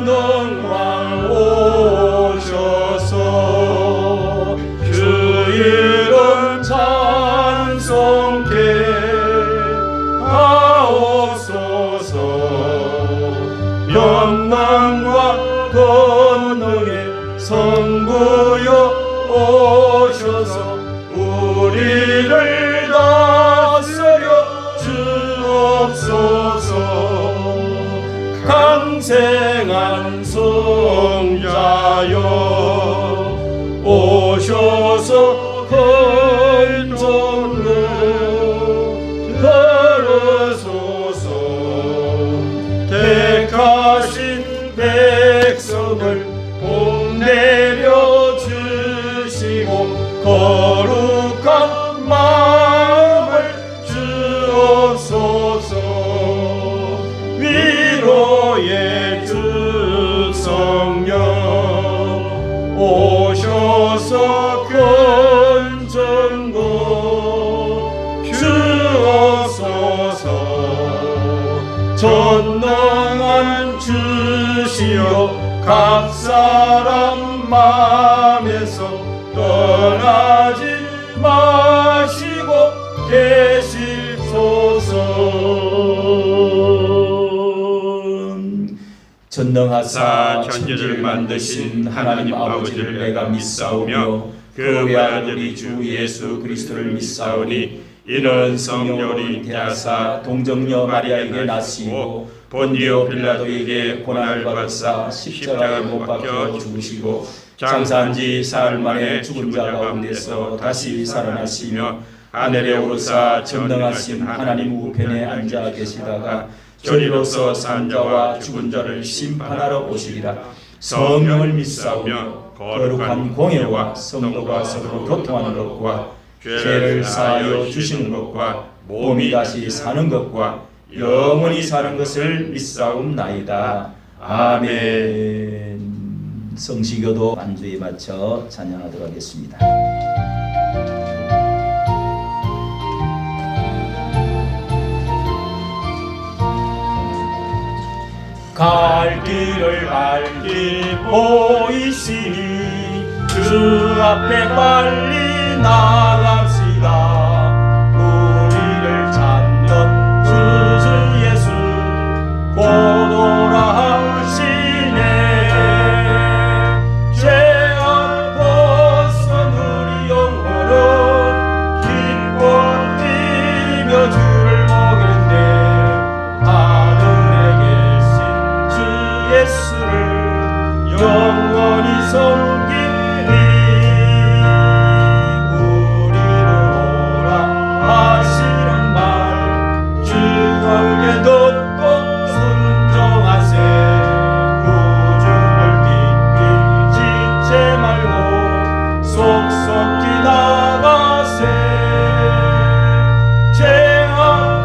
전능왕 오셔서 주 이름 찬송케 하옵소서. 영광과 권능의 성부여 오셔서 우리를 다스려 주옵소서. 강생한 성자여 오셔서 근전로 걸으소서. 택하신 백성을 복내려 주시고 거룩한 마음을 주옵소서. 위로의 주 성령 오셔서 근전고 주옵소서. 전능한 주시여 각 사람 마음에서 떠나지 마시고 계시소서. 전능하사 천지를 만드신 하나님 아버지를 내가 믿사오며 그 외아들 우리 주 예수 그리스도를 믿사오니 이는 성령으로 잉태하사 동정녀 마리아에게 나시고 본디오 빌라도에게 고난을 받으사 십자가에 못 박혀 죽으시고 장사한 지 사흘 만에 죽은 자 가운데서 다시 살아나시며 하늘에 오르사 전능하신 하나님 우편에 앉아 계시다가 저리로서 산 자와 죽은 자를 심판하러 오시리라. 성령을 믿사오며 거룩한 공예와 성도가 서로 교통하는 것과 죄를 사하여 주시는 것과 몸이 다시 사는 것과 영원히 사는 것을 믿사옵나이다. 아멘. 성시교도 반주에 맞춰 찬양하도록 하겠습니다. 갈 길을 알기 보이시니 주 앞에 빨리 나갑시다. 우리를 찾는 주 예수 곧 오라 하시네. 죄악 벗은 우리 영혼은 기뻐 뛰며 주를 보겠네. 예수를 영원히 섬기리. 우리를 오라 하시는 말 주께 듣고 순종하세. 구주를 깊이 짓지 말고 속속히 나가세. 죄악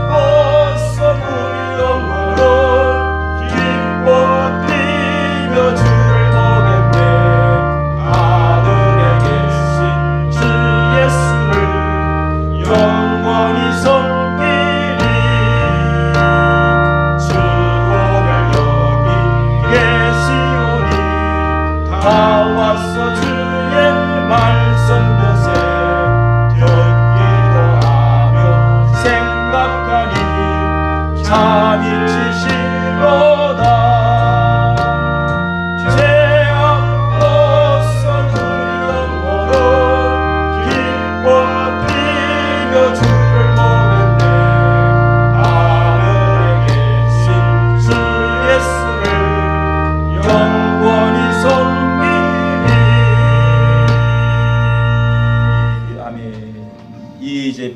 벗은 우리 영혼은 기뻐 주를 보겠네. 하늘에 계신 주 예수를 영원히 섬기리. 주 오늘 여기 계시오니 다 왔어 주의 말씀 벼세. 듣기도 하며 생각하니 잠이 치시로다.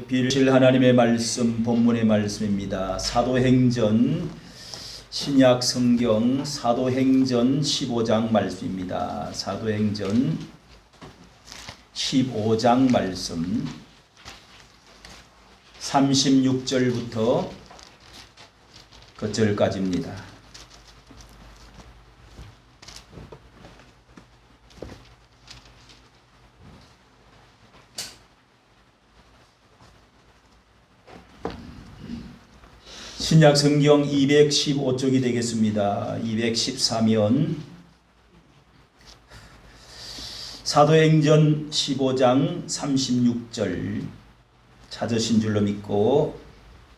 빌 하나님의 말씀 본문의 말씀입니다. 사도행전 신약 성경 사도행전 15장 말씀입니다. 사도행전 15장 말씀 36절부터 그 절까지입니다. 신약 성경 215쪽이 되겠습니다. 214면 사도행전 15장 36절 찾으신 줄로 믿고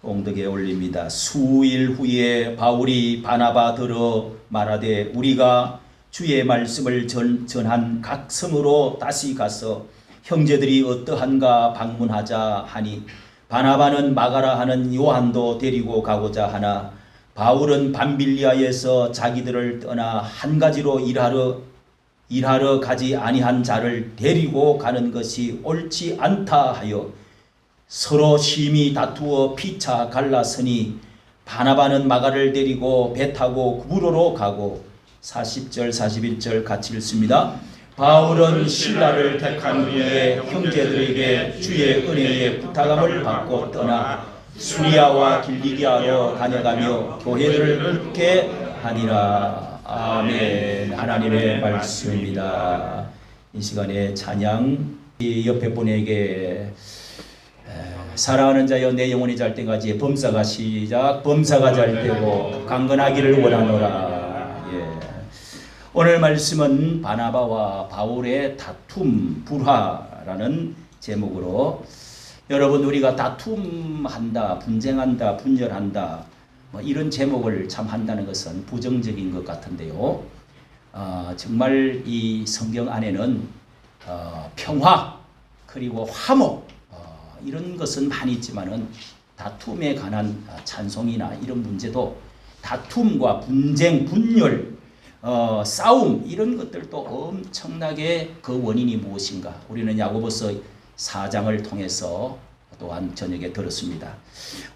공덕에 올립니다. 수일 후에 바울이 바나바 들어 말하되 우리가 주의 말씀을 전한 각 성으로 다시 가서 형제들이 어떠한가 방문하자 하니 바나바는 마가라 하는 요한도 데리고 가고자 하나 바울은 밤빌리아에서 자기들을 떠나 한 가지로 일하러 가지 아니한 자를 데리고 가는 것이 옳지 않다 하여 서로 심히 다투어 피차 갈라서니 바나바는 마가를 데리고 배 타고 구브로로 가고 40절 41절 같이 읽습니다. 바울은 신라를 택한 후에 형제들에게 주의 은혜의 부탁함을 받고 떠나 수리아와 길리기아로 다녀가며 교회들을 붙게 하니라. 아멘. 하나님의 말씀입니다. 이 시간에 찬양 옆에 분에게 사랑하는 자여 내 영혼이 잘 때까지 범사가 시작. 범사가 잘 되고 강건하기를 원하노라. 오늘 말씀은 바나바와 바울의 다툼 불화라는 제목으로 여러분 우리가 다툼한다, 분쟁한다, 분열한다 이런 제목을 참 한다는 것은 부정적인 것 같은데요. 정말 이 성경 안에는 평화 그리고 화목 이런 것은 많이 있지만은 다툼에 관한 찬송이나 이런 문제도 다툼과 분쟁, 분열 싸움 이런 것들도 엄청나게 그 원인이 무엇인가 우리는 야고보서 4장을 통해서 또한 저녁에 들었습니다.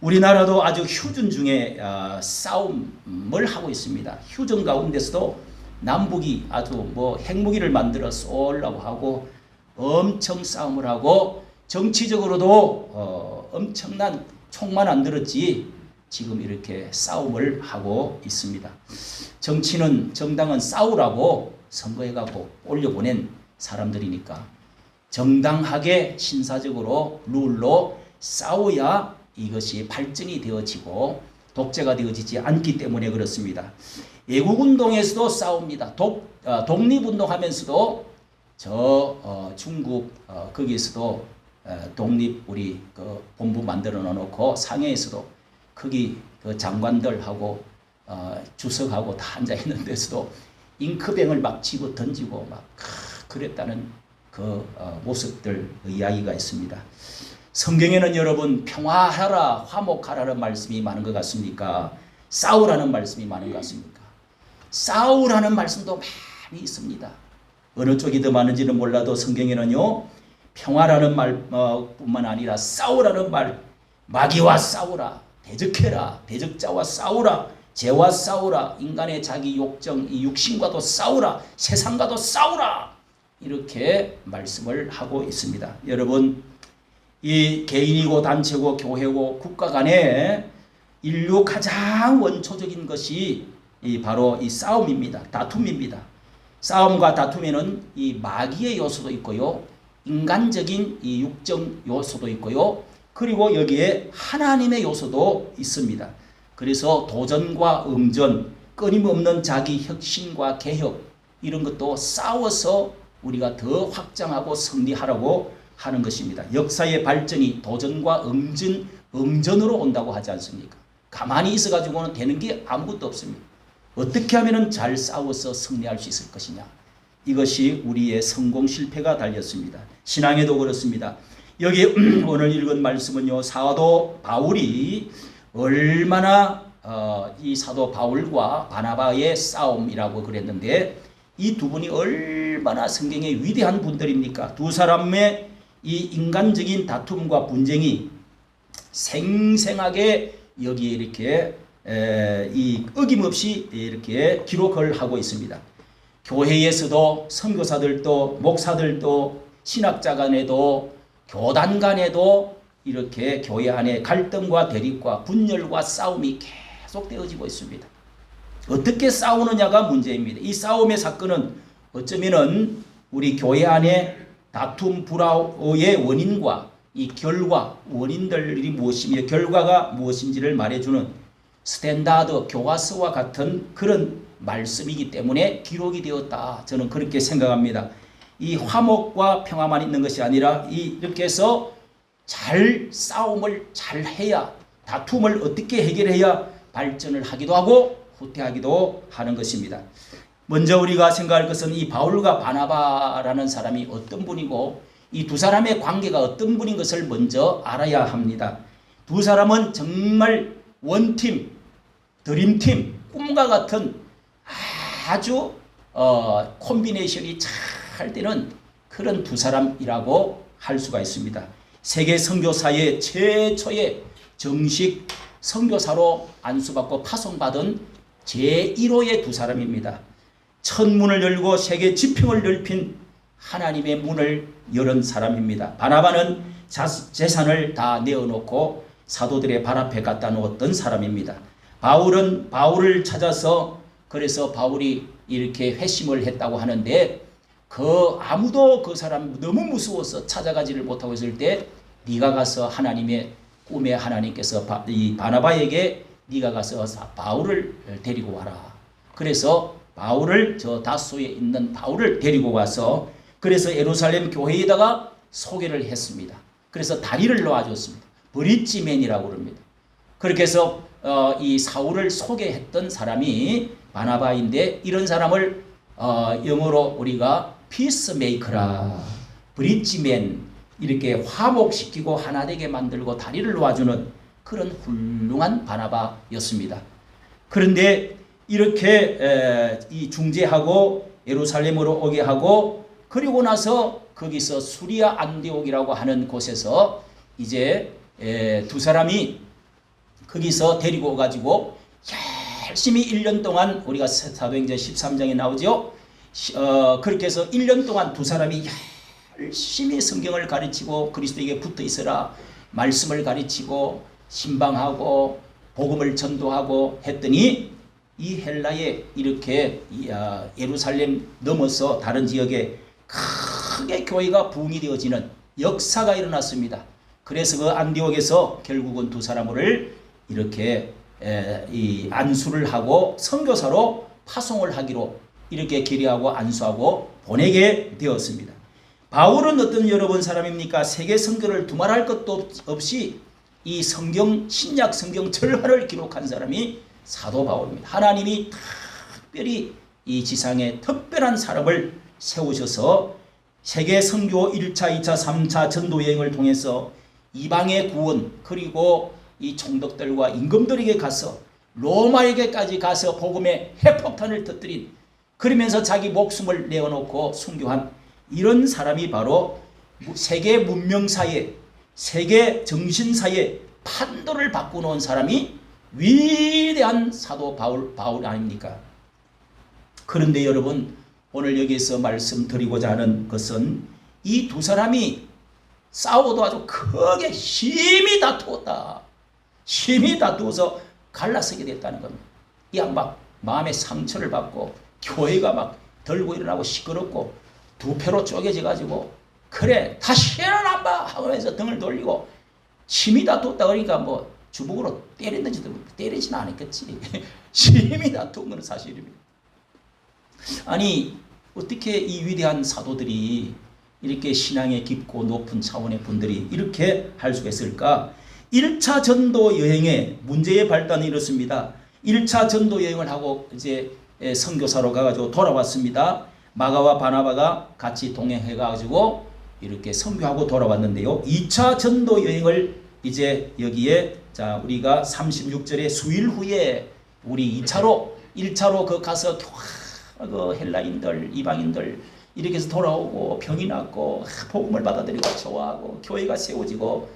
우리나라도 아주 휴전 중에 싸움을 하고 있습니다. 휴전 가운데서도 남북이 아주 핵무기를 만들어 쏘려고 하고 엄청 싸움을 하고 정치적으로도 엄청난 총만 안 들었지 지금 이렇게 싸움을 하고 있습니다. 정당은 싸우라고 선거해가고 올려보낸 사람들이니까 정당하게 신사적으로 룰로 싸워야 이것이 발전이 되어지고 독재가 되어지지 않기 때문에 그렇습니다. 애국운동에서도 싸웁니다. 독립운동하면서도 중국 거기에서도 독립 우리 그 본부 만들어 놓고 상해에서도 거기 그 장관들하고 주석하고 다 앉아 있는 데서도 잉크병을 막 집어 던지고 막 그랬다는 그 모습들 이야기가 있습니다. 성경에는 여러분 평화하라 화목하라는 말씀이 많은 것 같습니까? 싸우라는 말씀이 많은 것 같습니까? 싸우라는 말씀도 많이 있습니다. 어느 쪽이 더 많은지는 몰라도 성경에는요 평화라는 말 뿐만 아니라 싸우라는 말 마귀와 싸우라 대적해라 대적자와 싸우라 죄와 싸우라 인간의 자기 욕정 이 육신과도 싸우라 세상과도 싸우라 이렇게 말씀을 하고 있습니다. 여러분 이 개인이고 단체고 교회고 국가 간에 인류 가장 원초적인 것이 바로 이 싸움입니다. 다툼입니다. 싸움과 다툼에는 이 마귀의 요소도 있고요. 인간적인 이 육정 요소도 있고요. 그리고 여기에 하나님의 요소도 있습니다. 그래서 도전과 음전, 끊임없는 자기 혁신과 개혁 이런 것도 싸워서 우리가 더 확장하고 승리하라고 하는 것입니다. 역사의 발전이 도전과 음전으로 온다고 하지 않습니까? 가만히 있어가지고는 되는 게 아무것도 없습니다. 어떻게 하면 잘 싸워서 승리할 수 있을 것이냐. 이것이 우리의 성공 실패가 달렸습니다. 신앙에도 그렇습니다. 여기 오늘 읽은 말씀은요. 사도 바울이 얼마나 이 사도 바울과 바나바의 싸움이라고 그랬는데 이 두 분이 얼마나 성경에 위대한 분들입니까? 두 사람의 이 인간적인 다툼과 분쟁이 생생하게 여기에 이렇게 이 어김없이 이렇게 기록을 하고 있습니다. 교회에서도 선교사들도 목사들도 신학자 간에도 교단 간에도 이렇게 교회 안에 갈등과 대립과 분열과 싸움이 계속되어지고 있습니다. 어떻게 싸우느냐가 문제입니다. 이 싸움의 사건은 어쩌면은 우리 교회 안에 다툼 불화의 원인과 이 결과 원인들이 무엇이며 결과가 무엇인지를 말해주는 스탠다드 교과서와 같은 그런 말씀이기 때문에 기록이 되었다. 저는 그렇게 생각합니다. 이 화목과 평화만 있는 것이 아니라 이렇게 해서 잘 싸움을 잘 해야, 다툼을 어떻게 해결해야 발전을 하기도 하고 후퇴하기도 하는 것입니다. 먼저 우리가 생각할 것은 이 바울과 바나바라는 사람이 어떤 분이고 이 두 사람의 관계가 어떤 분인 것을 먼저 알아야 합니다. 두 사람은 정말 원팀, 드림팀, 꿈과 같은 아주 콤비네이션이 잘 되는 그런 두 사람이라고 할 수가 있습니다. 세계 선교사의 최초의 정식 선교사로 안수받고 파송받은 제1호의 두 사람입니다. 천문을 열고 세계 지평을 넓힌 하나님의 문을 열은 사람입니다. 바나바는 재산을 다 내어놓고 사도들의 발 앞에 갖다 놓았던 사람입니다. 바울은 바울을 찾아서 그래서 바울이 이렇게 회심을 했다고 하는데 아무도 그 사람 너무 무서워서 찾아가지를 못하고 있을 때 네가 가서 하나님의 꿈에 하나님께서 이 바나바에게 네가 가서 바울을 데리고 와라. 그래서 바울을 저 다소에 있는 바울을 데리고 와서 그래서 예루살렘 교회에다가 소개를 했습니다. 그래서 다리를 놓아줬습니다. 브릿지맨이라고 그럽니다. 그렇게 해서 이 사울을 소개했던 사람이 바나바인데 이런 사람을 영어로 우리가 피스메이커라, 브릿지맨, 이렇게 화목시키고 하나 되게 만들고 다리를 놓아주는 그런 훌륭한 바나바였습니다. 그런데 이렇게 이 중재하고 예루살렘으로 오게 하고 그리고 나서 거기서 수리아 안디옥이라고 하는 곳에서 이제 두 사람이 거기서 데리고 오가지고 열심히 1년 동안 우리가 사도행전 13장에 나오죠. 그렇게 해서 1년 동안 두 사람이 열심히 성경을 가르치고 그리스도에게 붙어 있어라 말씀을 가르치고 신방하고 복음을 전도하고 했더니 이 헬라에 이렇게 예루살렘 넘어서 다른 지역에 크게 교회가 부흥이 되어지는 역사가 일어났습니다. 그래서 그 안디옥에서 결국은 두 사람을 이렇게 이 안수를 하고 선교사로 파송을 하기로 이렇게 결의하고 안수하고 보내게 되었습니다. 바울은 어떤 여러분 사람입니까? 세계 선교를 두말할 것도 없이 이 성경 신약 성경 절반을 기록한 사람이 사도 바울입니다. 하나님이 특별히 이 지상에 특별한 사람을 세우셔서 세계 선교 1차, 2차, 3차 전도 여행을 통해서 이방의 구원 그리고 이 총독들과 임금들에게 가서 로마에게까지 가서 복음의 핵폭탄을 터뜨린 그러면서 자기 목숨을 내어놓고 순교한 이런 사람이 바로 세계 문명사에 세계 정신사에 판도를 바꾸놓은 사람이 위대한 사도 바울 아닙니까? 그런데 여러분 오늘 여기서 말씀드리고자 하는 것은 이 두 사람이 싸워도 아주 크게 심히 다투었다. 심히 다투어서 갈라서게 됐다는 겁니다. 이 막 마음의 상처를 받고 교회가 막 들고 일어나고 시끄럽고 두 패로 쪼개져 가지고 그래 다시는 안 봐 하면서 등을 돌리고 심히 다투었다 그러니까 뭐 주먹으로 때렸는지도 때리지는 않았겠지. 심히 다투은 건 사실입니다. 아니 어떻게 이 위대한 사도들이 이렇게 신앙의 깊고 높은 차원의 분들이 이렇게 할 수가 있을까? 1차 전도 여행의 문제의 발단이 이렇습니다. 1차 전도 여행을 하고 이제 선교사로 가가지고 돌아왔습니다. 마가와 바나바가 같이 동행해가지고 이렇게 선교하고 돌아왔는데요. 2차 전도 여행을 이제 여기에 자 우리가 36절에 수일 후에 우리 1차로 그 가서 그 헬라인들 이방인들 이렇게 해서 돌아오고 병이 낫고 복음을 받아들이고 좋아하고 교회가 세워지고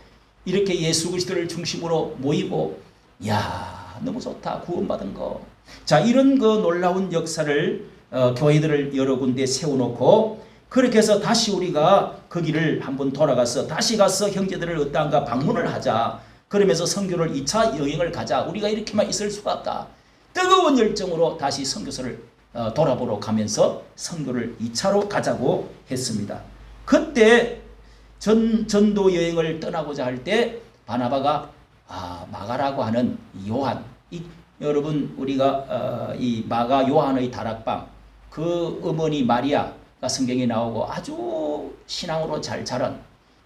이렇게 예수 그리스도를 중심으로 모이고 야 너무 좋다 구원받은 거. 자 이런 그 놀라운 역사를 교회들을 여러 군데 세워놓고 그렇게 해서 다시 우리가 거기를 한번 돌아가서 다시 가서 형제들을 어떠한가 방문을 하자. 그러면서 선교를 2차 여행을 가자. 우리가 이렇게만 있을 수가 없다. 뜨거운 열정으로 다시 선교사를 돌아보러 가면서 선교를 2차로 가자고 했습니다. 그때 전도 여행을 떠나고자 할 때 바나바가 마가라고 하는 요한 여러분 우리가 이 마가 요한의 다락방 그 어머니 마리아가 성경에 나오고 아주 신앙으로 잘 자란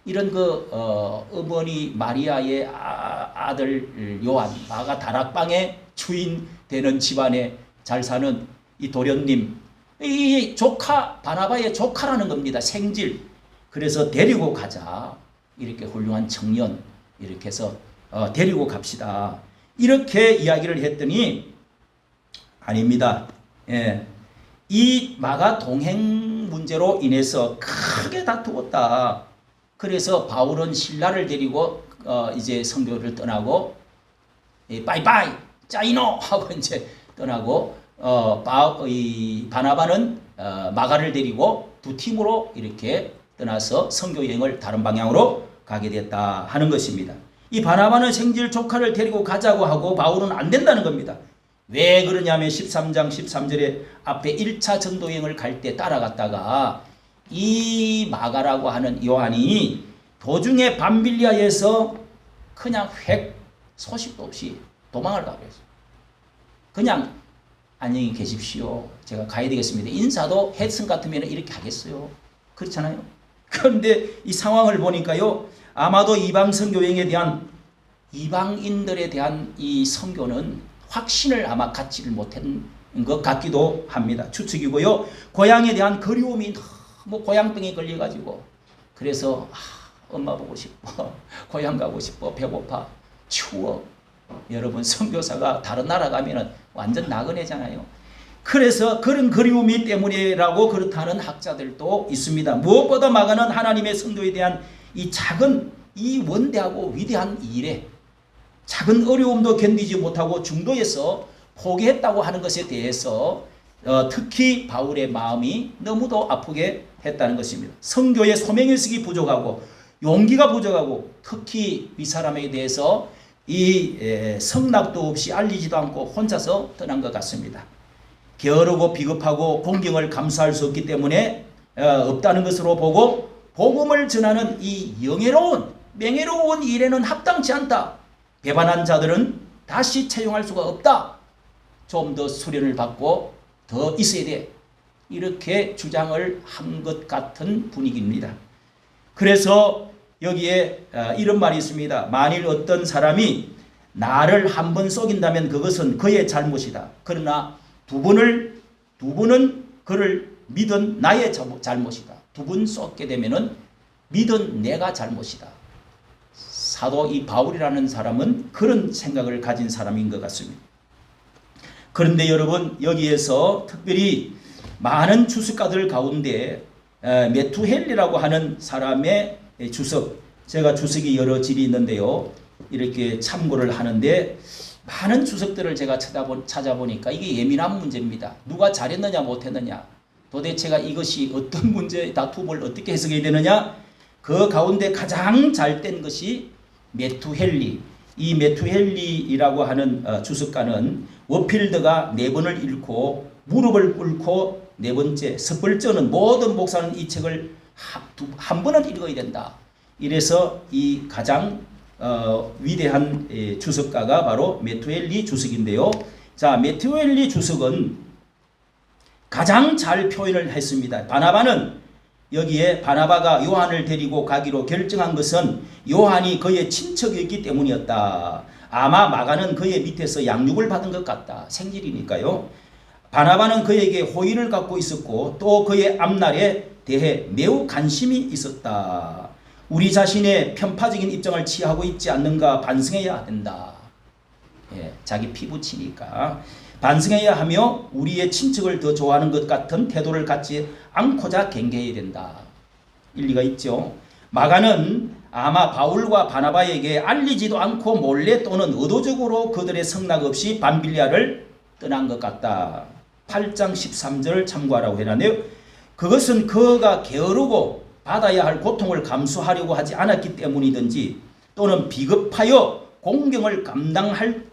이런 그 어머니 마리아의 아들 요한 마가 다락방의 주인 되는 집안에 잘 사는 이 도련님 이 조카 바나바의 조카라는 겁니다. 생질. 그래서 데리고 가자. 이렇게 훌륭한 청년 이렇게 해서 데리고 갑시다. 이렇게 이야기를 했더니 아닙니다. 예. 이 마가 동행 문제로 인해서 크게 다투었다. 그래서 바울은 신라를 데리고 이제 선교를 떠나고 빠이빠이 짜이노 하고 이제 떠나고 이 바나바는 마가를 데리고 두 팀으로 이렇게 떠나서 선교 여행을 다른 방향으로 가게 됐다 하는 것입니다. 이 바나바는 생질 조카를 데리고 가자고 하고 바울은 안 된다는 겁니다. 왜 그러냐면 13장 13절에 앞에 1차 전도 여행을 갈 때 따라갔다가 이 마가라고 하는 요한이 도중에 밤빌리아에서 그냥 획 소식도 없이 도망을 가고 있어요. 그냥 안녕히 계십시오. 제가 가야 되겠습니다. 인사도 햇슨 같으면 이렇게 하겠어요. 그렇잖아요. 그런데 이 상황을 보니까요. 아마도 이방 선교 여행에 대한 이방인들에 대한 이 선교는 확신을 아마 갖지를 못한 것 같기도 합니다. 추측이고요. 고향에 대한 그리움이 너무 고향병에 걸려가지고 그래서 엄마 보고 싶어. 고향 가고 싶어. 배고파. 추워. 여러분 선교사가 다른 나라 가면은 완전 나그네잖아요. 그래서 그런 그리움이 때문이라고 그렇다는 학자들도 있습니다. 무엇보다 마가는 하나님의 선교에 대한 이 작은 이 원대하고 위대한 일에 작은 어려움도 견디지 못하고 중도에서 포기했다고 하는 것에 대해서 특히 바울의 마음이 너무도 아프게 했다는 것입니다. 선교의 소명의식이 부족하고 용기가 부족하고 특히 이 사람에 대해서 이 성납도 없이 알리지도 않고 혼자서 떠난 것 같습니다. 게으르고 비겁하고 공경을 감수할 수 없기 때문에 없다는 것으로 보고 복음을 전하는 이 명예로운 일에는 합당치 않다. 배반한 자들은 다시 채용할 수가 없다. 좀 더 수련을 받고 더 있어야 돼. 이렇게 주장을 한 것 같은 분위기입니다. 그래서 여기에 이런 말이 있습니다. 만일 어떤 사람이 나를 한 번 속인다면 그것은 그의 잘못이다. 그러나 두 번은 그를 믿은 나의 잘못이다. 두 번 쏟게 되면은 믿은 내가 잘못이다. 사도 이 바울이라는 사람은 그런 생각을 가진 사람인 것 같습니다. 그런데 여러분 여기에서 특별히 많은 주석가들 가운데 메투헬리라고 하는 사람의 주석, 제가 주석이 여러 질이 있는데요. 이렇게 참고를 하는데 많은 주석들을 제가 찾아보니까 이게 예민한 문제입니다. 누가 잘했느냐 못했느냐, 도대체가 이것이 어떤 문제의 다툼을 어떻게 해석해야 되느냐, 그 가운데 가장 잘된 것이 메투헬리. 이 메투헬리라고 하는 주석가는 워필드가 4번을 읽고 무릎을 꿇고 4번째, 첫 번째는 모든 목사는 이 책을 한 번은 읽어야 된다. 이래서 이 가장 위대한 주석가가 바로 메투헬리 주석인데요. 자, 메투헬리 주석은 가장 잘 표현을 했습니다. 바나바는 여기에 바나바가 요한을 데리고 가기로 결정한 것은 요한이 그의 친척이었기 때문이었다. 아마 마가는 그의 밑에서 양육을 받은 것 같다. 생질이니까요. 바나바는 그에게 호의를 갖고 있었고 또 그의 앞날에 대해 매우 관심이 있었다. 우리 자신의 편파적인 입장을 취하고 있지 않는가 반성해야 된다. 자기 피부치니까 반성해야 하며 우리의 친척을 더 좋아하는 것 같은 태도를 갖지 않고자 경계해야 된다. 일리가 있죠. 마가는 아마 바울과 바나바에게 알리지도 않고 몰래 또는 의도적으로 그들의 성낙 없이 밤빌리아를 떠난 것 같다. 8장 13절을 참고하라고 해놨네요. 그것은 그가 게으르고 받아야 할 고통을 감수하려고 하지 않았기 때문이든지 또는 비겁하여 공경을 감당할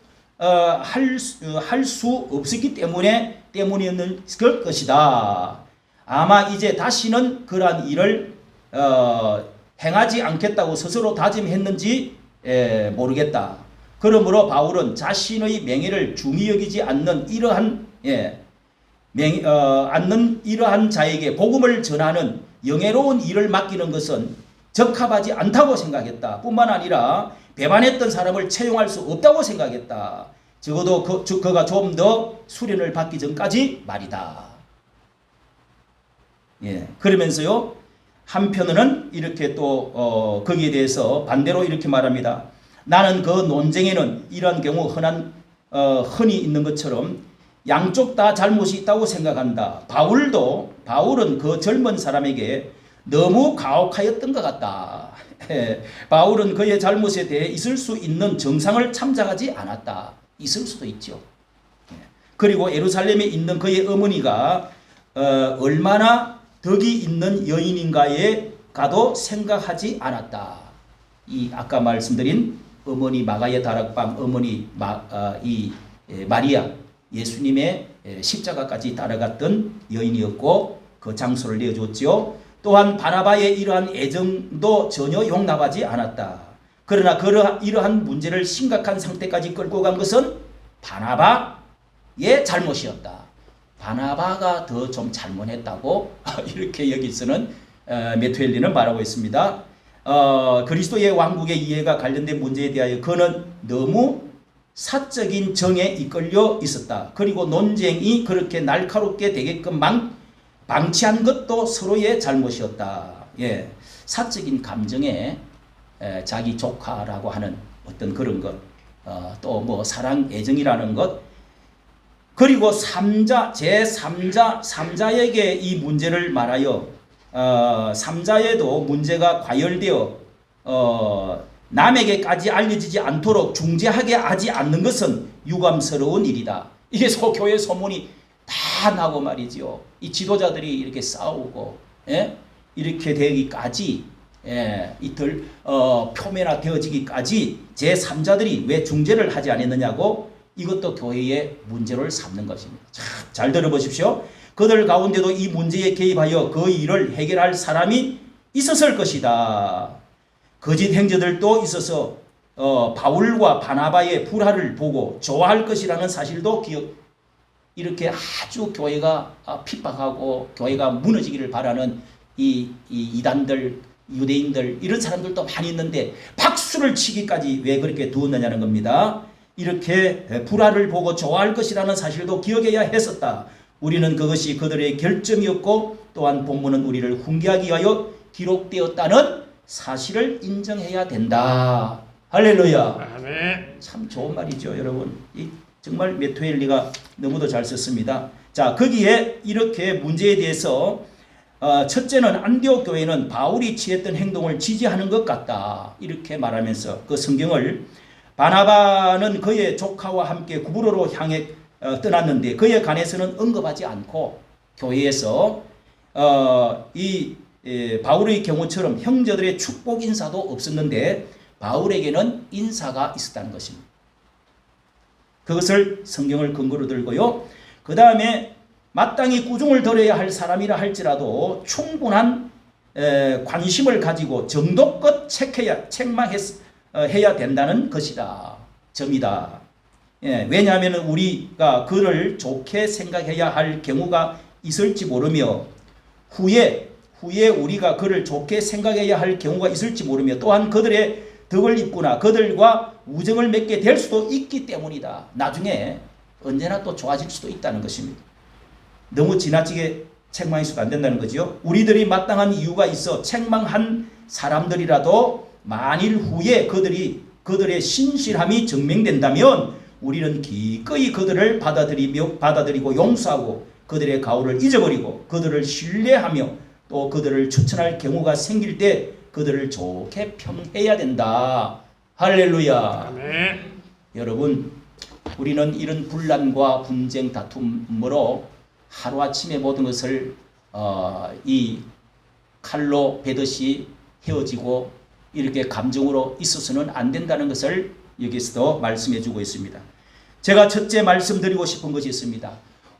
수 없었기 때문이었을 것이다. 아마 이제 다시는 그러한 일을 행하지 않겠다고 스스로 다짐했는지 모르겠다. 그러므로 바울은 자신의 명예를 중히 여기지 않는 이러한 자에게 복음을 전하는 영예로운 일을 맡기는 것은 적합하지 않다고 생각했다. 뿐만 아니라 배반했던 사람을 채용할 수 없다고 생각했다. 적어도 그가 좀 더 수련을 받기 전까지 말이다. 그러면서요, 한편으로는 이렇게 또 거기에 대해서 반대로 이렇게 말합니다. 나는 그 논쟁에는 이러한 경우 흔히 있는 것처럼 양쪽 다 잘못이 있다고 생각한다. 바울은 그 젊은 사람에게 너무 가혹하였던 것 같다. 바울은 그의 잘못에 대해 있을 수 있는 정상을 참작하지 않았다. 있을 수도 있죠. 그리고 예루살렘에 있는 그의 어머니가 얼마나 덕이 있는 여인인가에 가도 생각하지 않았다. 이 아까 말씀드린 어머니 마가의 다락방 어머니 마리아, 예수님의 십자가까지 따라갔던 여인이었고 그 장소를 내어줬지요. 또한 바나바의 이러한 애정도 전혀 용납하지 않았다. 그러나 이러한 문제를 심각한 상태까지 끌고 간 것은 바나바의 잘못이었다. 바나바가 더 좀 잘못했다고 이렇게 여기서는 메투엘리는 말하고 있습니다. 그리스도의 왕국의 이해가 관련된 문제에 대하여 그는 너무 사적인 정에 이끌려 있었다. 그리고 논쟁이 그렇게 날카롭게 되게끔 방치한 것도 서로의 잘못이었다. 사적인 감정에 자기 조카라고 하는 어떤 그런 것, 또 뭐 사랑 애정이라는 것, 그리고 제3자에게 이 문제를 말하여 3자에도 문제가 과열되어 남에게까지 알려지지 않도록 중재하게 하지 않는 것은 유감스러운 일이다. 이게 교회 소문이 다 나고 말이죠. 이 지도자들이 이렇게 싸우고 이렇게 되기까지 표면화되어지기까지 제3자들이 왜 중재를 하지 않았느냐고 이것도 교회의 문제를 삼는 것입니다. 잘 들어보십시오. 그들 가운데도 이 문제에 개입하여 그 일을 해결할 사람이 있었을 것이다. 거짓 행자들도 있어서 바울과 바나바의 불화를 보고 좋아할 것이라는 사실도 이렇게 아주 교회가 핍박하고 교회가 무너지기를 바라는 이 이단들, 유대인들 이런 사람들도 많이 있는데 박수를 치기까지 왜 그렇게 두었느냐는 겁니다. 이렇게 불화를 보고 좋아할 것이라는 사실도 기억해야 했었다. 우리는 그것이 그들의 결정이었고 또한 본문은 우리를 훈계하기 위하여 기록되었다는 사실을 인정해야 된다. 할렐루야. 아멘. 참 좋은 말이죠, 여러분. 정말 메투엘리가 너무도 잘 썼습니다. 자, 거기에 이렇게 문제에 대해서 첫째는 안디옥 교회는 바울이 취했던 행동을 지지하는 것 같다. 이렇게 말하면서 그 성경을 바나바는 그의 조카와 함께 구브로로 향해 떠났는데 그에 관해서는 언급하지 않고 교회에서 바울의 경우처럼 형제들의 축복 인사도 없었는데 바울에게는 인사가 있었다는 것입니다. 그것을 성경을 근거로 들고요. 그 다음에 마땅히 꾸중을 들어야 할 사람이라 할지라도 충분한 관심을 가지고 정도껏 책망해야 된다는 것이다. 점이다. 왜냐하면 우리가 그를 좋게 생각해야 할 경우가 있을지 모르며 후에 우리가 그를 좋게 생각해야 할 경우가 있을지 모르며 또한 그들의 덕을 입거나 그들과 우정을 맺게 될 수도 있기 때문이다. 나중에 언제나 또 좋아질 수도 있다는 것입니다. 너무 지나치게 책망해서도 안 된다는 거죠. 우리들이 마땅한 이유가 있어 책망한 사람들이라도 만일 후에 그들의 신실함이 증명된다면 우리는 기꺼이 그들을 받아들이고 용서하고 그들의 가오를 잊어버리고 그들을 신뢰하며 또 그들을 추천할 경우가 생길 때 그들을 좋게 평해야 된다. 할렐루야. 아멘. 여러분, 우리는 이런 분란과 분쟁 다툼으로 하루아침에 모든 것을 이 칼로 베듯이 헤어지고 이렇게 감정으로 있어서는 안 된다는 것을 여기서도 말씀해 주고 있습니다. 제가 첫째 말씀드리고 싶은 것이 있습니다.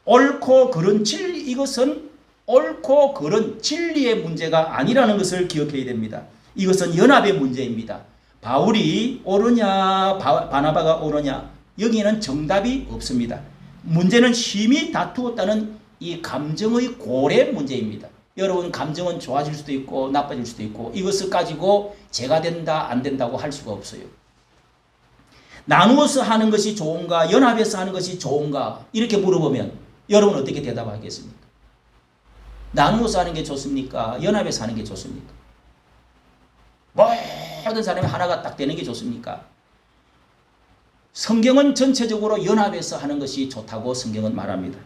옳고 그른 진리, 이것은 옳고 그른 진리의 문제가 아니라는 것을 기억해야 됩니다. 이것은 연합의 문제입니다. 바울이 옳으냐 바나바가 옳으냐 여기에는 정답이 없습니다. 문제는 심히 다투었다는 이 감정의 고래 문제입니다. 여러분 감정은 좋아질 수도 있고 나빠질 수도 있고 이것을 가지고 제가 된다 안 된다고 할 수가 없어요. 나누어서 하는 것이 좋은가 연합해서 하는 것이 좋은가 이렇게 물어보면 여러분 어떻게 대답하겠습니까? 나누어서 하는 게 좋습니까? 연합해서 하는 게 좋습니까? 모든 사람이 하나가 딱 되는 게 좋습니까? 성경은 전체적으로 연합해서 하는 것이 좋다고 성경은 말합니다.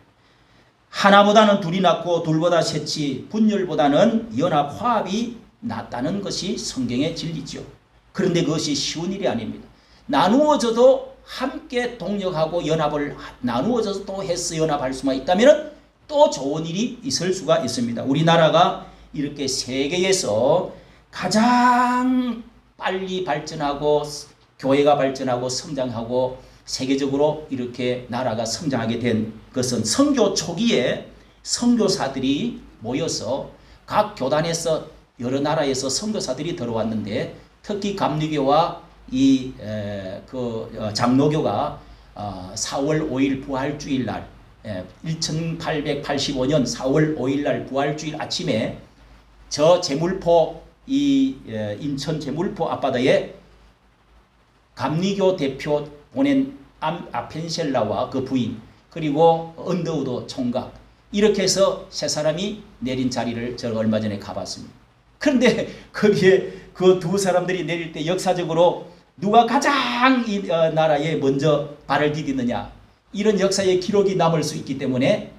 하나보다는 둘이 낫고 둘보다 셋이 분열보다는 연합 화합이 낫다는 것이 성경의 진리죠. 그런데 그것이 쉬운 일이 아닙니다. 나누어져도 함께 동력하고 연합을 나누어져서 또 해서 연합할 수만 있다면 또 좋은 일이 있을 수가 있습니다. 우리나라가 이렇게 세계에서 가장 빨리 발전하고 교회가 발전하고 성장하고 세계적으로 이렇게 나라가 성장하게 된 것은 선교 초기에 선교사들이 모여서 각 교단에서 여러 나라에서 선교사들이 들어왔는데 특히 감리교와 장로교가 4월 5일 부활주일 날 1885년 4월 5일 날 부활주일 아침에 저 제물포 인천 제물포 앞바다에 감리교 대표 보낸 아펜셀라와 그 부인 그리고 언더우드 총각 이렇게 해서 세 사람이 내린 자리를 제가 얼마 전에 가봤습니다. 그런데 거기에 그 두 사람들이 내릴 때 역사적으로 누가 가장 이 나라에 먼저 발을 디디느냐 이런 역사의 기록이 남을 수 있기 때문에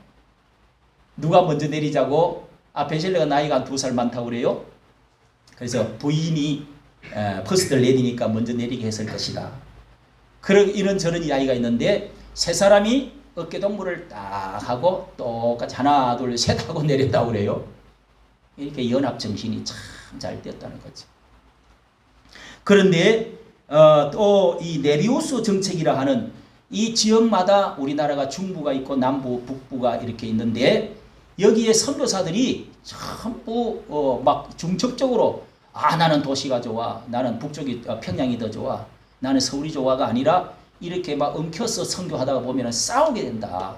누가 먼저 내리자고 아펜셀라가 나이가 한 2살 많다고 그래요. 그래서 부인이 퍼스트를 내리니까 먼저 내리게 했을 것이다. 이런저런 이야기가 있는데 세 사람이 어깨동무를 딱 하고 똑같이 하나 둘 셋 하고 내렸다고 그래요. 이렇게 연합정신이 참 잘 되었다는 거죠. 그런데 또 이 네비우스 정책이라 하는 이 지역마다 우리나라가 중부가 있고 남부 북부가 이렇게 있는데 여기에 선교사들이 전부 막 중첩적으로 나는 도시가 좋아 나는 북쪽이 평양이 더 좋아 나는 서울이 좋아가 아니라 이렇게 막 엉켜서 선교하다가 보면 싸우게 된다.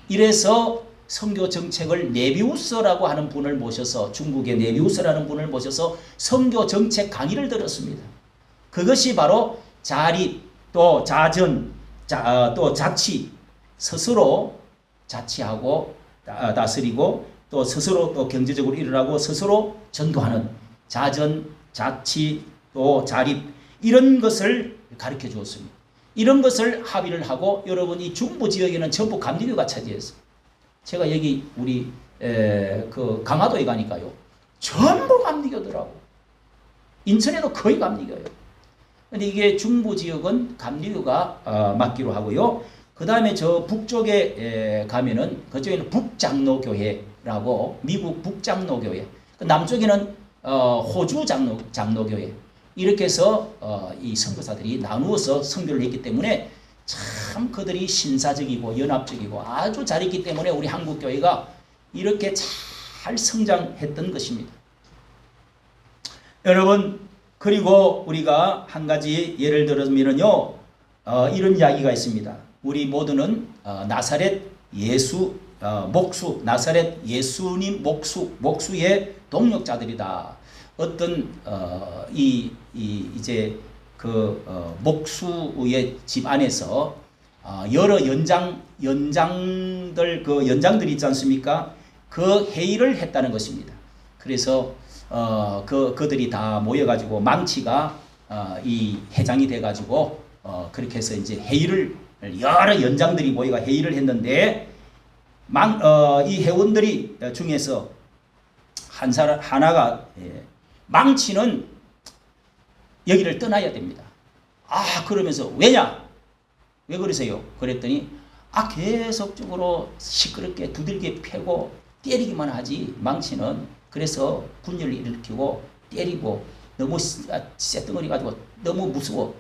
이래서 선교 정책을 네비우스라고 하는 분을 모셔서 중국의 네비우스라는 분을 모셔서 선교 정책 강의를 들었습니다. 그것이 바로 자립 또 자전 또 자치 스스로 자치하고 다스리고 또 스스로 또 경제적으로 일어나고 스스로 전도하는 자전 자치 또 자립 이런 것을 가르쳐 주었습니다. 이런 것을 합의를 하고 여러분 이 중부 지역에는 전부 감리교가 차지했어요. 제가 여기 우리 그 강화도에 가니까요. 전부 감리교더라고. 인천에도 거의 감리교예요. 근데 이게 중부 지역은 감리교가 맡기로 하고요. 그 다음에 저 북쪽에 가면은 그쪽에는 북장로교회라고 미국 북장로교회. 남쪽에는 호주 장로교회. 이렇게 해서 이 선교사들이 나누어서 선교를 했기 때문에 참 그들이 신사적이고 연합적이고 아주 잘했기 때문에 우리 한국교회가 이렇게 잘 성장했던 것입니다. 여러분 그리고 우리가 한 가지 예를 들면요 이런 이야기가 있습니다. 우리 모두는 나사렛 예수 목수 나사렛 예수님 목수의 동력자들이다. 어떤 이제 그 목수의 집 안에서 여러 연장들이 있지 않습니까? 그 회의를 했다는 것입니다. 그래서 그들이 다 모여가지고 망치가 이 회장이 돼가지고 그렇게 해서 이제 회의를 여러 연장들이 모여가 회의를 했는데 이 회원들이 중에서 하나가 망치는 여기를 떠나야 됩니다. 그러면서 왜냐? 왜 그러세요? 그랬더니 계속적으로 시끄럽게 두들겨 패고 때리기만 하지 망치는 그래서 분열을 일으키고 때리고 너무 쇳덩어리 가지고 너무 무서워.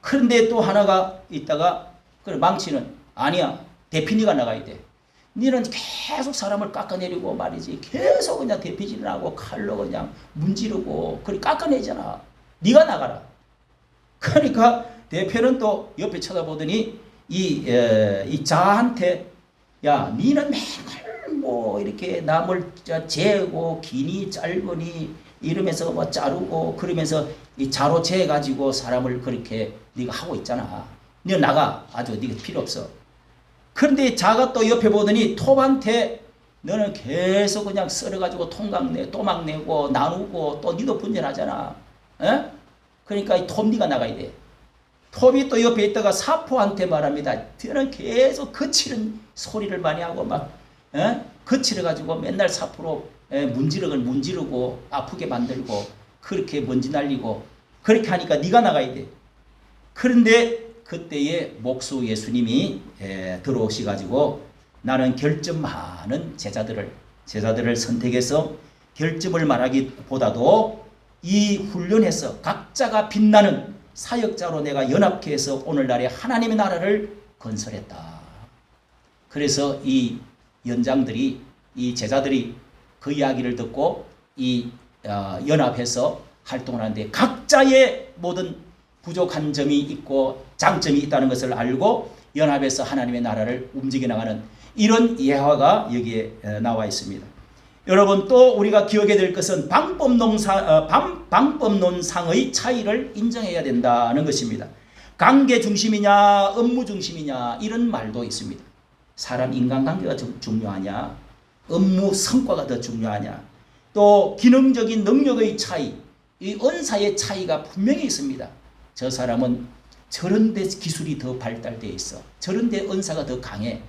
그런데 또 하나가 있다가 망치는 아니야. 대피니가 나가야 돼. 니는 계속 사람을 깎아내리고 말이지. 계속 그냥 대피질을 하고 칼로 그냥 문지르고 그걸 깎아내잖아. 네가 나가라. 그러니까 대표는 또 옆에 쳐다보더니 이 자한테 야, 니는 맨날 뭐 이렇게 남을 재고 기니 짧으니 이러면서 뭐 자르고 그러면서 이 자로 재가지고 사람을 그렇게 네가 하고 있잖아. 너 나가. 아주 네가 필요 없어. 그런데 자가 또 옆에 보더니 톱한테 너는 계속 그냥 썰어가지고 또막 내고 나누고 또 니도 분열하잖아. 에? 그러니까 이 톱 니가 나가야 돼. 톱이 또 옆에 있다가 사포한테 말합니다. 너는 계속 거칠은 소리를 많이 하고 막 거칠어가지고 맨날 사포로 문지르고 아프게 만들고 그렇게 먼지 날리고 그렇게 하니까 네가 나가야 돼. 그런데 그때에 목수 예수님이 들어오셔가지고 나는 결점 많은 제자들을 선택해서 결점을 말하기보다도 이 훈련해서 각자가 빛나는 사역자로 내가 연합해서 오늘날에 하나님의 나라를 건설했다. 그래서 이 연장들이 이 제자들이 그 이야기를 듣고 연합해서 활동을 하는데 각자의 모든 부족한 점이 있고 장점이 있다는 것을 알고 연합해서 하나님의 나라를 움직여 나가는 이런 예화가 여기에 나와 있습니다. 여러분 또 우리가 기억해야 될 것은 방법론상의 차이를 인정해야 된다는 것입니다. 관계 중심이냐 업무 중심이냐 이런 말도 있습니다. 사람 인간관계가 중요하냐 업무 성과가 더 중요하냐 또 기능적인 능력의 차이 이 은사의 차이가 분명히 있습니다. 저 사람은 저런 데 기술이 더 발달되어 있어. 저런 데 은사가 더 강해.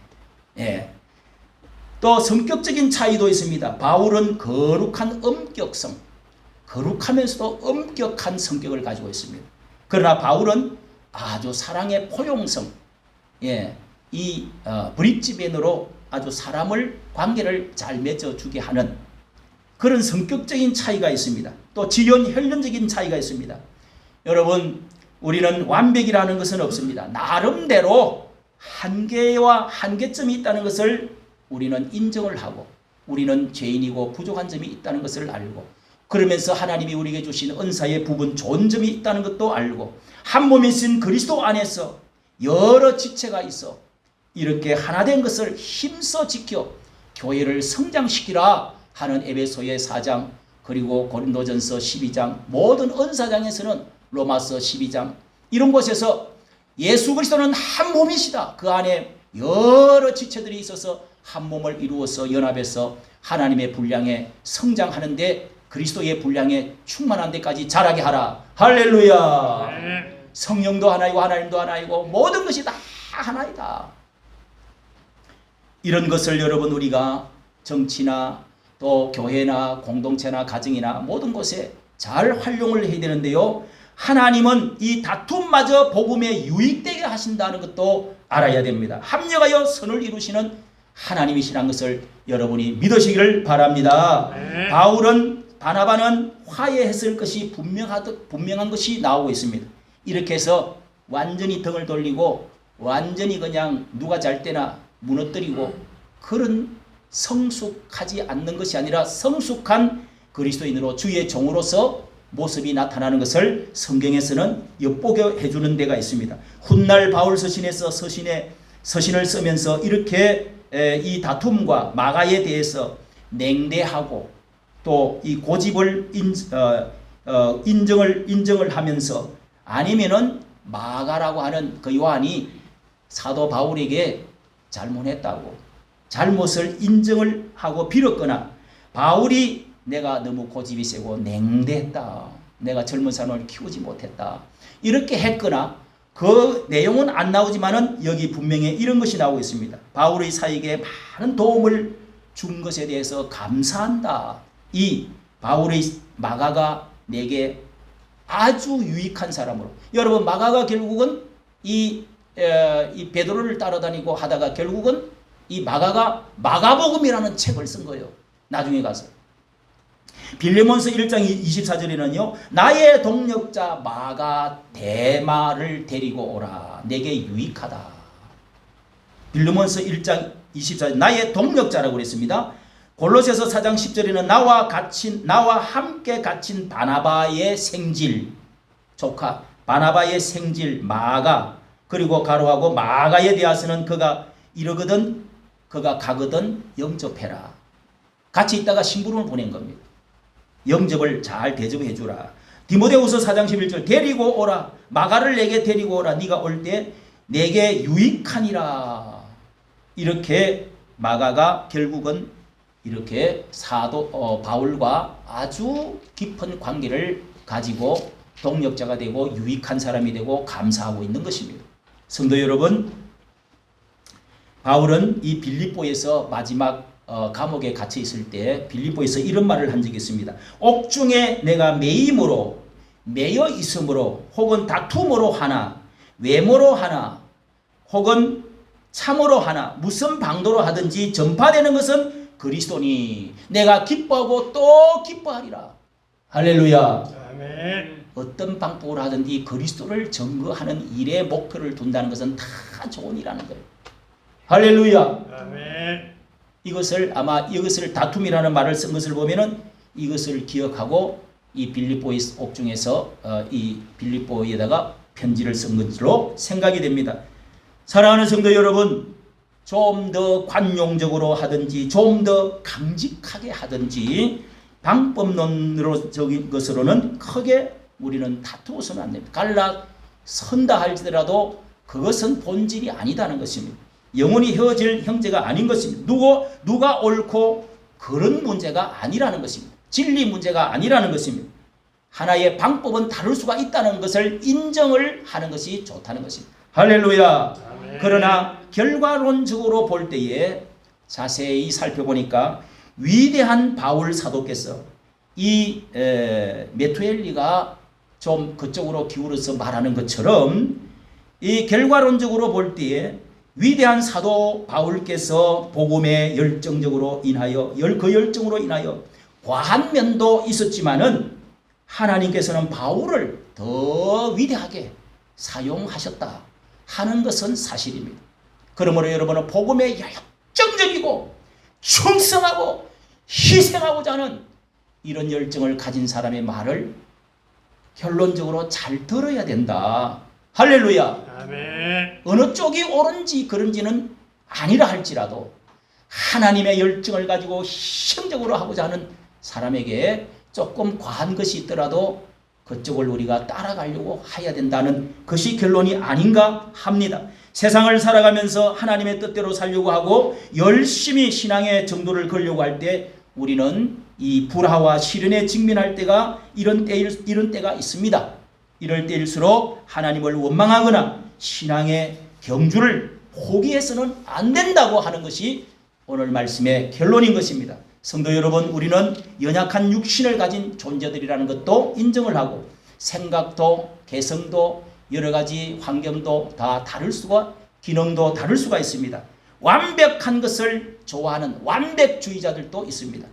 또 성격적인 차이도 있습니다. 바울은 거룩한 엄격성, 거룩하면서도 엄격한 성격을 가지고 있습니다. 그러나 바울은 아주 사랑의 포용성, 브릿지밴으로 아주 사람을 관계를 잘 맺어주게 하는 그런 성격적인 차이가 있습니다. 또 지연 혈련적인 차이가 있습니다. 여러분 우리는 완벽이라는 것은 없습니다. 나름대로 한계와 한계점이 있다는 것을 우리는 인정을 하고 우리는 죄인이고 부족한 점이 있다는 것을 알고 그러면서 하나님이 우리에게 주신 은사의 부분 좋은 점이 있다는 것도 알고 한 몸이신 그리스도 안에서 여러 지체가 있어 이렇게 하나 된 것을 힘써 지켜 교회를 성장시키라 하는 에베소의 4장 그리고 고린도전서 12장 모든 은사장에서는 로마서 12장 이런 곳에서 예수 그리스도는 한 몸이시다. 그 안에 여러 지체들이 있어서 한 몸을 이루어서 연합해서 하나님의 분량에 성장하는데 그리스도의 분량에 충만한 데까지 자라게 하라. 할렐루야. 성령도 하나이고 하나님도 하나이고 모든 것이 다 하나이다. 이런 것을 여러분 우리가 정치나 또 교회나 공동체나 가정이나 모든 곳에 잘 활용을 해야 되는데요. 하나님은 이 다툼마저 복음에 유익되게 하신다는 것도 알아야 됩니다. 합력하여 선을 이루시는 하나님이시라는 것을 여러분이 믿으시기를 바랍니다. 바울은 바나바는 화해했을 것이 분명한 것이 나오고 있습니다. 이렇게 해서 완전히 등을 돌리고 완전히 그냥 누가 잘 때나 무너뜨리고 그런 성숙하지 않는 것이 아니라 성숙한 그리스도인으로 주의 종으로서 모습이 나타나는 것을 성경에서는 엿보게 해주는 데가 있습니다. 훗날 바울 서신에서 서신을 쓰면서 이렇게 이 다툼과 마가에 대해서 냉대하고 또 이 고집을 인정을 하면서 아니면은 마가라고 하는 그 요한이 사도 바울에게 잘못했다고 잘못을 인정을 하고 빌었거나 바울이 내가 너무 고집이 세고 냉대했다. 내가 젊은 사람을 키우지 못했다. 이렇게 했거나 그 내용은 안 나오지만은 여기 분명히 이런 것이 나오고 있습니다. 바울의 사역에 많은 도움을 준 것에 대해서 감사한다. 이 바울의 마가가 내게 아주 유익한 사람으로. 여러분 마가가 결국은 이 베드로를 따라다니고 하다가 결국은 이 마가가 마가복음이라는 책을 쓴 거예요. 나중에 가서. 빌레몬서 1장 24절에는요. 나의 동력자 마가 데마를 데리고 오라. 내게 유익하다. 빌레몬서 1장 24절 나의 동력자라고 그랬습니다. 골로새서 4장 10절에는 나와 함께 갇힌 바나바의 생질 조카 바나바의 생질 마가, 그리고 가로하고 마가에 대해서는 그가 이러거든, 그가 가거든 영접해라. 같이 있다가 심부름을 보낸 겁니다. 영접을 잘 대접해 주라. 디모데후서 4장 11절 데리고 오라. 마가를 내게 데리고 오라. 네가 올 때 내게 유익하니라. 이렇게 마가가 결국은 이렇게 사도 바울과 아주 깊은 관계를 가지고 동역자가 되고 유익한 사람이 되고 감사하고 있는 것입니다. 성도 여러분, 바울은 이 빌립보에서 마지막 감옥에 갇혀 있을 때 빌립보에서 이런 말을 한 적이 있습니다. 옥중에 내가 매임으로 매여 있으므로 혹은 다툼으로 하나 외모로 하나 혹은 참으로 하나 무슨 방도로 하든지 전파되는 것은 그리스도니 내가 기뻐하고 또 기뻐하리라. 할렐루야. 아멘. 어떤 방법으로 하든지 그리스도를 증거하는 일에 목표를 둔다는 것은 다 좋은 일이라는 거예요. 할렐루야. 아멘. 이것을 다툼이라는 말을 쓴 것을 보면은 이것을 기억하고 이 빌립보 옥중에서 이 빌립보에다가 편지를 쓴 것으로 생각이 됩니다. 사랑하는 성도 여러분, 좀 더 관용적으로 하든지 좀 더 강직하게 하든지 방법론적인 것으로는 크게 우리는 다투어서는 안 됩니다. 갈라선다 할지라도 그것은 본질이 아니다는 것입니다. 영원히 헤어질 형제가 아닌 것입니다. 누가 옳고 그런 문제가 아니라는 것입니다. 진리 문제가 아니라는 것입니다. 하나의 방법은 다를 수가 있다는 것을 인정을 하는 것이 좋다는 것입니다. 할렐루야. 아멘. 그러나 결과론적으로 볼 때에 자세히 살펴보니까 위대한 바울 사도께서 이 메투엘리가 좀 그쪽으로 기울어서 말하는 것처럼 이 결과론적으로 볼 때에 위대한 사도 바울께서 복음에 열정적으로 인하여 그 열정으로 인하여 과한 면도 있었지만은 하나님께서는 바울을 더 위대하게 사용하셨다 하는 것은 사실입니다. 그러므로 여러분은 복음에 열정적이고 충성하고 희생하고자 하는 이런 열정을 가진 사람의 말을 결론적으로 잘 들어야 된다. 할렐루야. 아멘. 어느 쪽이 옳은지 그런지는 아니라 할지라도 하나님의 열정을 가지고 희생적으로 하고자 하는 사람에게 조금 과한 것이 있더라도 그쪽을 우리가 따라가려고 해야 된다는 것이 결론이 아닌가 합니다. 세상을 살아가면서 하나님의 뜻대로 살려고 하고 열심히 신앙의 정도를 걸려고 할 때 우리는 이 불화와 시련에 직면할 때가 이런 때가 있습니다. 이럴 때일수록 하나님을 원망하거나 신앙의 경주를 포기해서는 안 된다고 하는 것이 오늘 말씀의 결론인 것입니다. 성도 여러분, 우리는 연약한 육신을 가진 존재들이라는 것도 인정을 하고 생각도 개성도 여러 가지 환경도 다 다를 수가 기능도 다를 수가 있습니다. 완벽한 것을 좋아하는 완벽주의자들도 있습니다.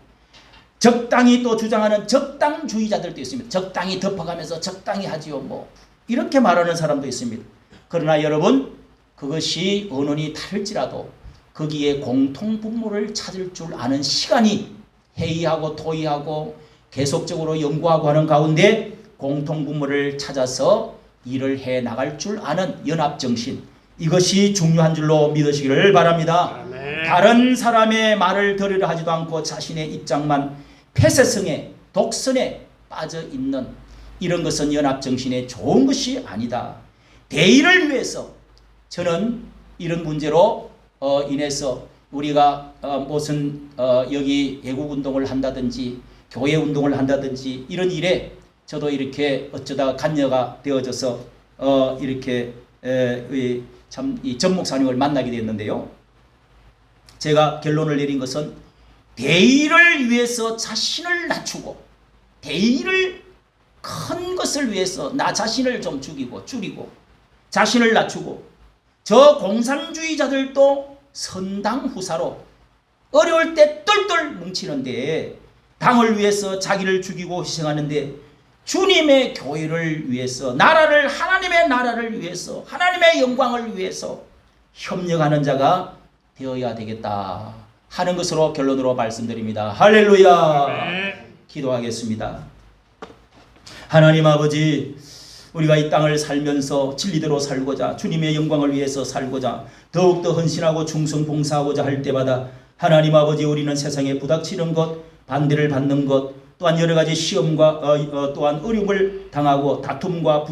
적당히 또 주장하는 적당주의자들도 있습니다. 적당히 덮어가면서 적당히 하지요 뭐 이렇게 말하는 사람도 있습니다. 그러나 여러분, 그것이 언론이 다를지라도 거기에 공통분모를 찾을 줄 아는 시간이 회의하고 토의하고 계속적으로 연구하고 하는 가운데 공통분모를 찾아서 일을 해 나갈 줄 아는 연합정신, 이것이 중요한 줄로 믿으시기를 바랍니다. 아멘. 다른 사람의 말을 들으려 하지도 않고 자신의 입장만 폐쇄성에 독선에 빠져 있는 이런 것은 연합정신에 좋은 것이 아니다. 대의를 위해서 저는 이런 문제로 인해서 우리가 무슨 여기 애국운동을 한다든지 교회 운동을 한다든지 이런 일에 저도 이렇게 어쩌다 간여가 되어져서 이렇게 참 이 전 목사님을 만나게 됐는데요. 제가 결론을 내린 것은 대의를 위해서 자신을 낮추고 대의를 큰 것을 위해서 나 자신을 좀 줄이고 자신을 낮추고 저 공산주의자들도 선당 후사로 어려울 때 똘똘 뭉치는데 당을 위해서 자기를 죽이고 희생하는데 주님의 교회를 위해서 하나님의 나라를 위해서 하나님의 영광을 위해서 협력하는 자가 되어야 되겠다 하는 것으로 결론으로 말씀드립니다. 할렐루야. 아멘. 기도하겠습니다. 하나님 아버지, 우리가 이 땅을 살면서 진리대로 살고자, 주님의 영광을 위해서 살고자, 더욱더 헌신하고 충성 봉사하고자 할 때마다 하나님 아버지, 우리는 세상에 부닥치는 것, 반대를 받는 것, 또한 여러 가지 시험과 또한 어려움을 당하고 다툼과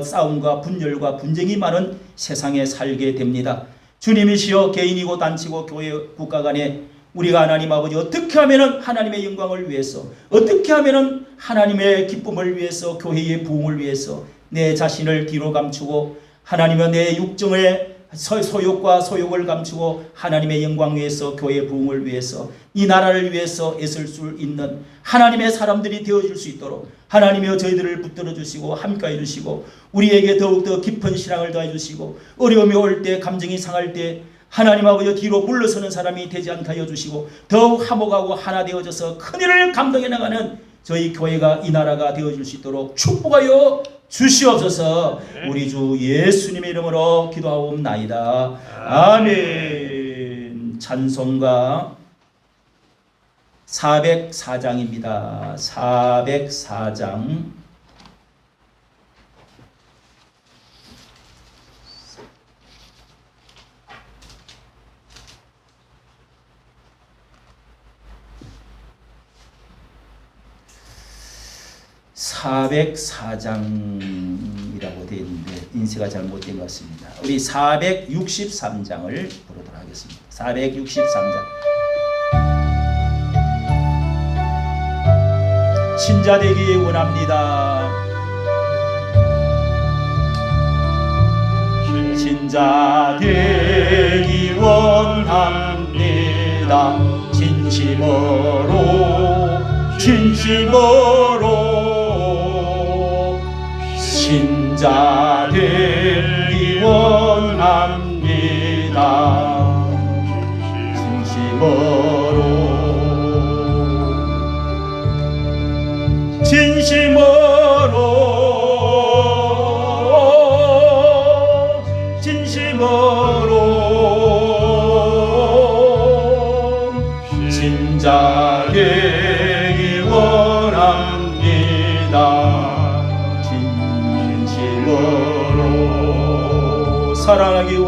싸움과 분열과 분쟁이 많은 세상에 살게 됩니다. 주님이시여, 개인이고 단체고 교회 국가 간에 우리가 하나님 아버지 어떻게 하면은 하나님의 영광을 위해서, 어떻게 하면은 하나님의 기쁨을 위해서, 교회의 부흥을 위해서 내 자신을 뒤로 감추고 하나님의 내 육정의 소욕과 소욕을 감추고 하나님의 영광 위해서, 교회의 부흥을 위해서, 이 나라를 위해서 애쓸 수 있는 하나님의 사람들이 되어줄 수 있도록 하나님이여 저희들을 붙들어 주시고 함께해 주시고 우리에게 더욱더 깊은 신앙을 더해 주시고 어려움이 올 때, 감정이 상할 때 하나님 아버지 뒤로 물러서는 사람이 되지 않게 하여 주시고 더욱 화목하고 하나 되어져서 큰일을 감당해 나가는 저희 교회가, 이 나라가 되어줄 수 있도록 축복하여 주시옵소서. 우리 주 예수님의 이름으로 기도하옵나이다. 아멘. 찬송가 404장입니다. 404장. (404장이라고 되어 있는데 인쇄가 잘못된 것 같습니다. 우리 463장을 부르도록 하겠습니다. 463장. 신자 되기 원합니다. 신자 되기 원합니다. 진심으로 신자 되기 원합니다. 진심으로 신자 되기 원합니다. 진심으로 사랑하기